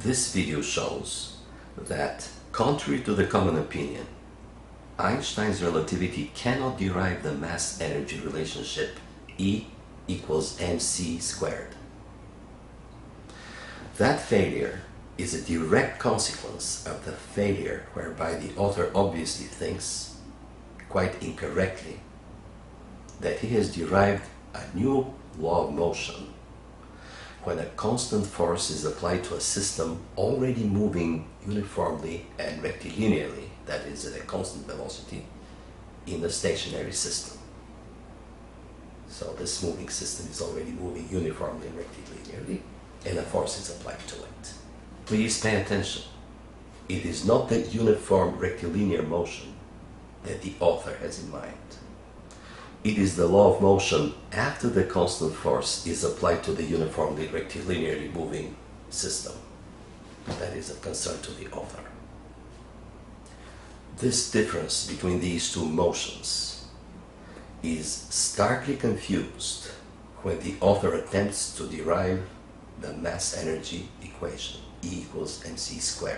This video shows that, contrary to the common opinion, Einstein's relativity cannot derive the mass-energy relationship E equals mc². That failure is a direct consequence of the failure whereby the author obviously thinks, quite incorrectly, that he has derived a new law of motion when a constant force is applied to a system already moving uniformly and rectilinearly, that is, at a constant velocity, in a stationary system. So this moving system is already moving uniformly and rectilinearly, and a force is applied to it. Please pay attention. It is not that uniform rectilinear motion that the author has in mind. It is the law of motion after the constant force is applied to the uniformly rectilinearly moving system that is of concern to the author. This difference between these two motions is starkly confused when the author attempts to derive the mass-energy equation, E equals mc².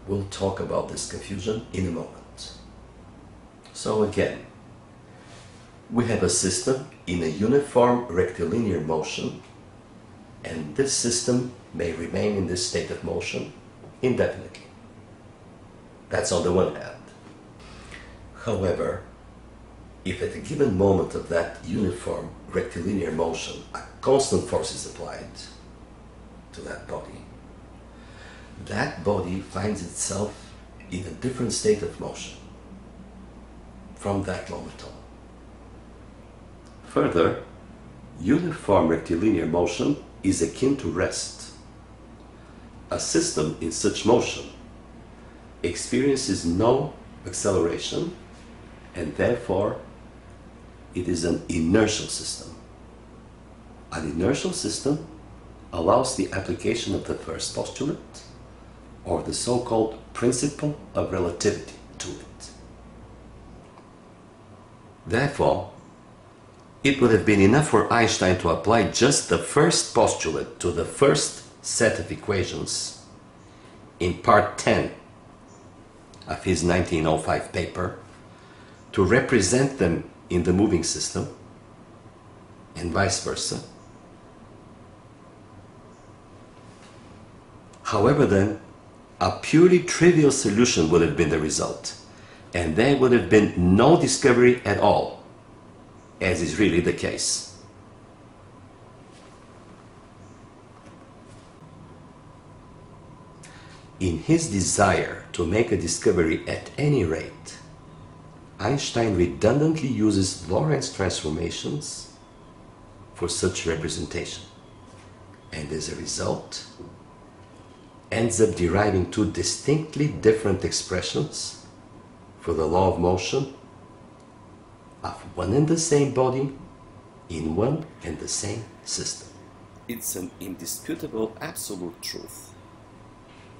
We'll talk about this confusion in a moment. So again, we have a system in a uniform rectilinear motion, and this system may remain in this state of motion indefinitely. That's on the one hand. However, if at a given moment of that uniform rectilinear motion a constant force is applied to that body finds itself in a different state of motion from that moment on. Further, uniform rectilinear motion is akin to rest. A system in such motion experiences no acceleration, and therefore it is an inertial system. An inertial system allows the application of the first postulate, or the so-called principle of relativity, to it. Therefore, it would have been enough for Einstein to apply just the first postulate to the first set of equations in part 10 of his 1905 paper to represent them in the moving system, and vice versa. However, then, a purely trivial solution would have been the result, and there would have been no discovery at all, as is really the case. In his desire to make a discovery at any rate, Einstein redundantly uses Lorentz transformations for such representation, and as a result ends up deriving two distinctly different expressions for the law of motion of one and the same body in one and the same system. It's an indisputable absolute truth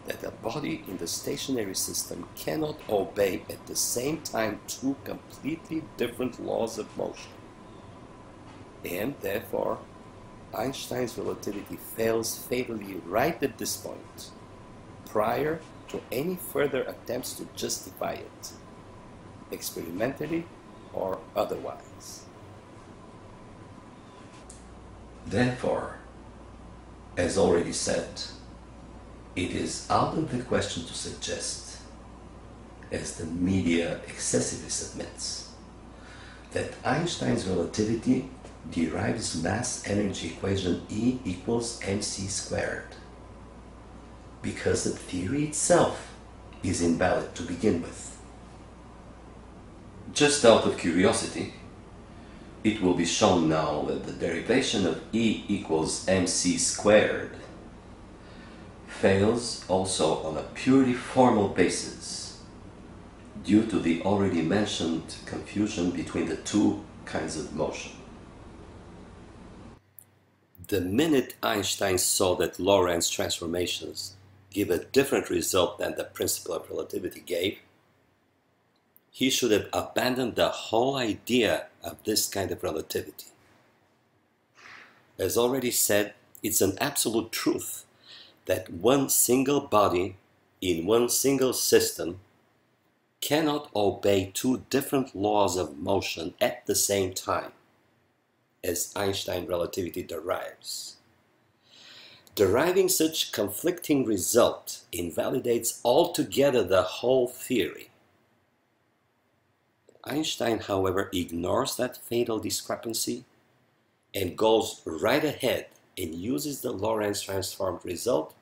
that a body in the stationary system cannot obey at the same time two completely different laws of motion, and therefore Einstein's relativity fails fatally right at this point, prior to any further attempts to justify it, experimentally or otherwise. Therefore, as already said, it is out of the question to suggest, as the media excessively submits, that Einstein's relativity derives mass-energy equation E equals mc², because the theory itself is invalid to begin with. Just out of curiosity, it will be shown now that the derivation of E equals mc² fails also on a purely formal basis, due to the already mentioned confusion between the two kinds of motion. The minute Einstein saw that Lorentz transformations give a different result than the principle of relativity gave, he should have abandoned the whole idea of this kind of relativity. As already said, it's an absolute truth that one single body in one single system cannot obey two different laws of motion at the same time, as Einstein relativity derives. Deriving such conflicting result invalidates altogether the whole theory. Einstein, however, ignores that fatal discrepancy and goes right ahead and uses the Lorentz transformed result,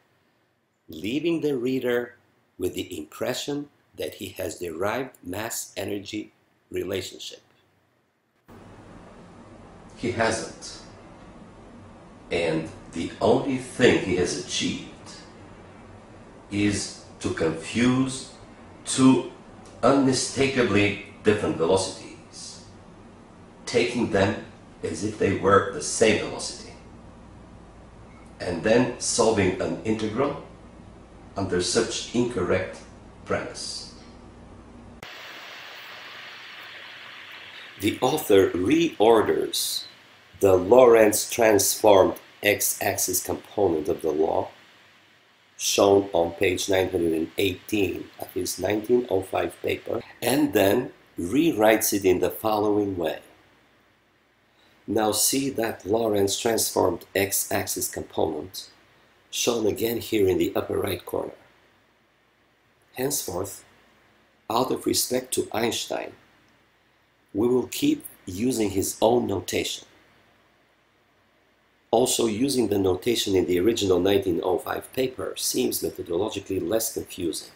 leaving the reader with the impression that he has derived mass-energy relationship. He hasn't. And the only thing he has achieved is to confuse two unmistakably different velocities, taking them as if they were the same velocity, and then solving an integral under such incorrect premise. The author reorders the Lorentz transformed x-axis component of the law, shown on page 918 of his 1905 paper, and then rewrites it in the following way. Now see that Lorentz transformed x-axis component, shown again here in the upper right corner. Henceforth, out of respect to Einstein, we will keep using his own notation. Also, using the notation in the original 1905 paper seems methodologically less confusing.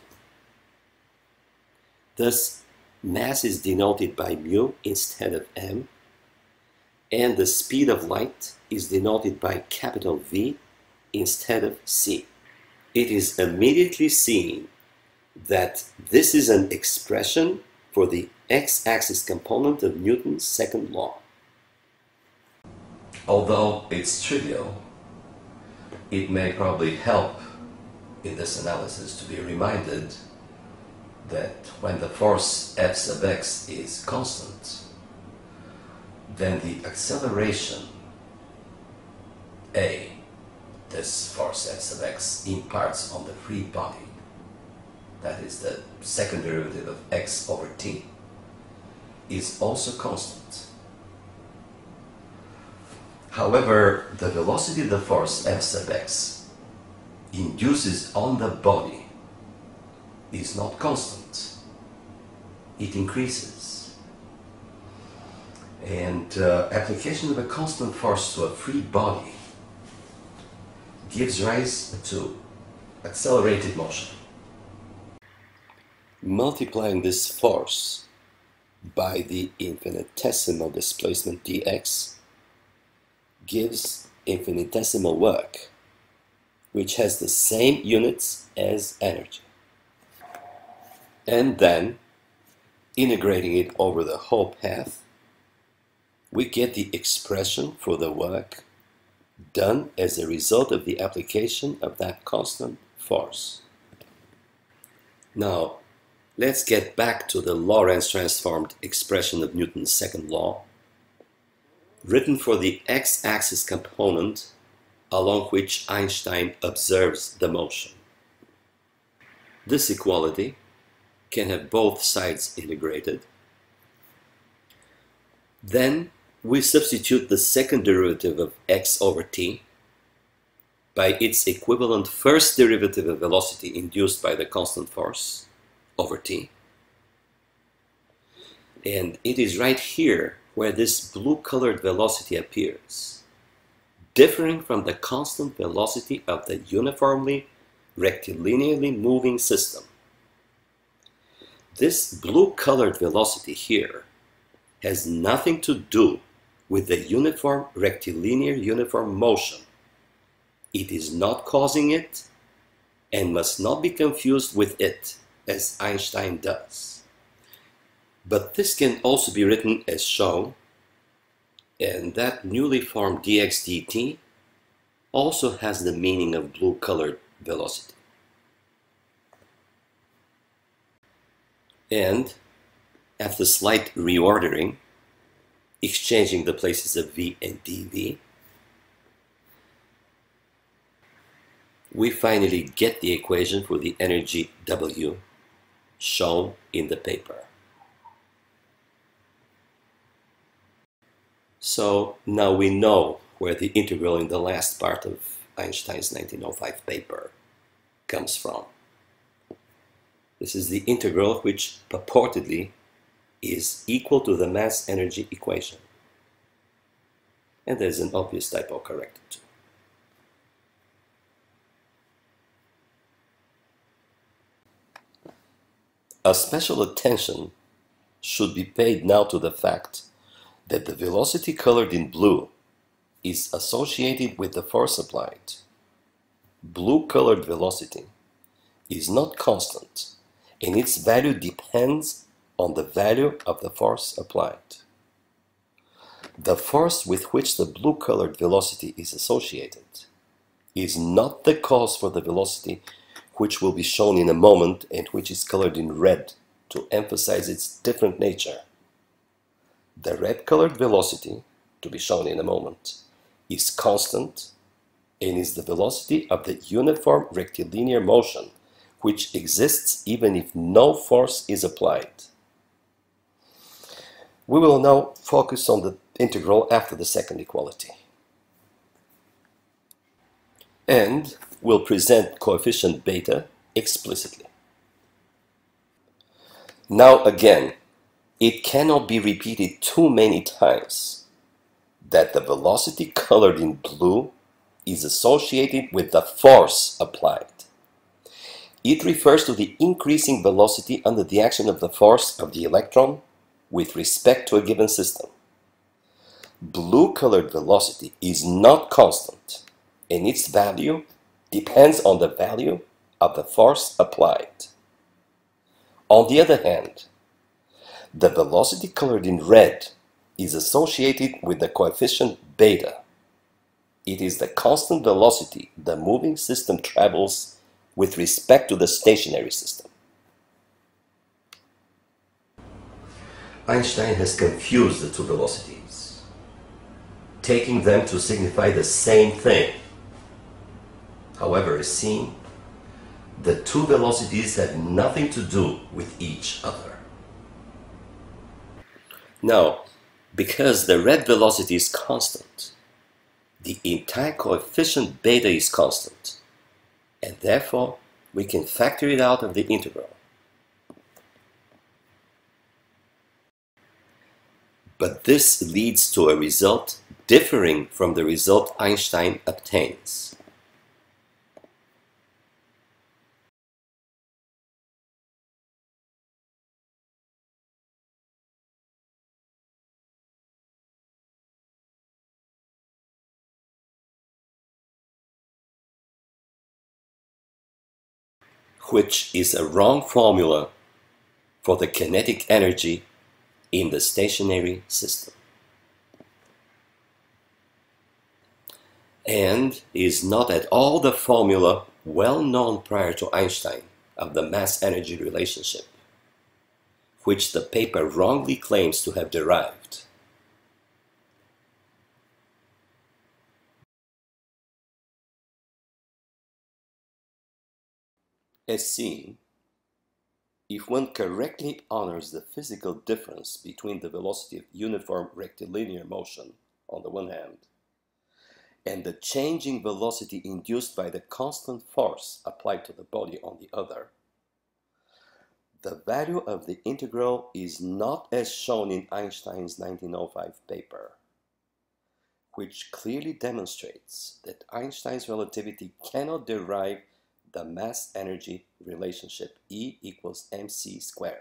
Thus, mass is denoted by mu instead of m, and the speed of light is denoted by capital V instead of c. It is immediately seen that this is an expression for the x-axis component of Newton's second law. Although it's trivial, it may probably help in this analysis to be reminded that when the force F sub x is constant, then the acceleration A, this force F sub x, imparts on the free body, that is the second derivative of x over t, is also constant. However, the velocity of the force F sub x induces on the body is not constant. It increases. And application of a constant force to a free body gives rise to accelerated motion. Multiplying this force by the infinitesimal displacement dx gives infinitesimal work, which has the same units as energy. And then, integrating it over the whole path, we get the expression for the work done as a result of the application of that constant force. Now, let's get back to the Lorentz transformed expression of Newton's second law, written for the x-axis component along which Einstein observes the motion. This equality can have both sides integrated. Then we substitute the second derivative of x over t by its equivalent first derivative of velocity induced by the constant force over t. And it is right here where this blue-colored velocity appears, differing from the constant velocity of the uniformly rectilinearly moving system. This blue-colored velocity here has nothing to do with the uniform rectilinear uniform motion. It is not causing it and must not be confused with it, as Einstein does. But this can also be written as shown, and that newly formed dx dt also has the meaning of blue-colored velocity. And after slight reordering, exchanging the places of v and dv, we finally get the equation for the energy W shown in the paper. So now we know where the integral in the last part of Einstein's 1905 paper comes from. This is the integral which purportedly is equal to the mass-energy equation. And there's an obvious typo corrected too. A special attention should be paid now to the fact that the velocity colored in blue is associated with the force applied. Blue-colored velocity is not constant, and its value depends on the value of the force applied. The force with which the blue-colored velocity is associated is not the cause for the velocity which will be shown in a moment and which is colored in red to emphasize its different nature. The red-colored velocity, to be shown in a moment, is constant and is the velocity of the uniform rectilinear motion which exists even if no force is applied. We will now focus on the integral after the second equality. And we'll present coefficient beta explicitly. Now again, it cannot be repeated too many times that the velocity colored in blue is associated with the force applied. It refers to the increasing velocity under the action of the force of the electron with respect to a given system. Blue-colored velocity is not constant, and its value depends on the value of the force applied. On the other hand, the velocity colored in red is associated with the coefficient beta. It is the constant velocity the moving system travels with respect to the stationary system. Einstein has confused the two velocities, taking them to signify the same thing. However, as seen, the two velocities have nothing to do with each other. Now, because the red velocity is constant, the entire coefficient beta is constant, and therefore we can factor it out of the integral. But this leads to a result differing from the result Einstein obtains. Which is a wrong formula for the kinetic energy in the stationary system, and is not at all the formula well known prior to Einstein of the mass-energy relationship, which the paper wrongly claims to have derived. As seen, if one correctly honors the physical difference between the velocity of uniform rectilinear motion on the one hand and the changing velocity induced by the constant force applied to the body on the other, the value of the integral is not as shown in Einstein's 1905 paper, which clearly demonstrates that Einstein's relativity cannot derive the mass-energy relationship E equals mc².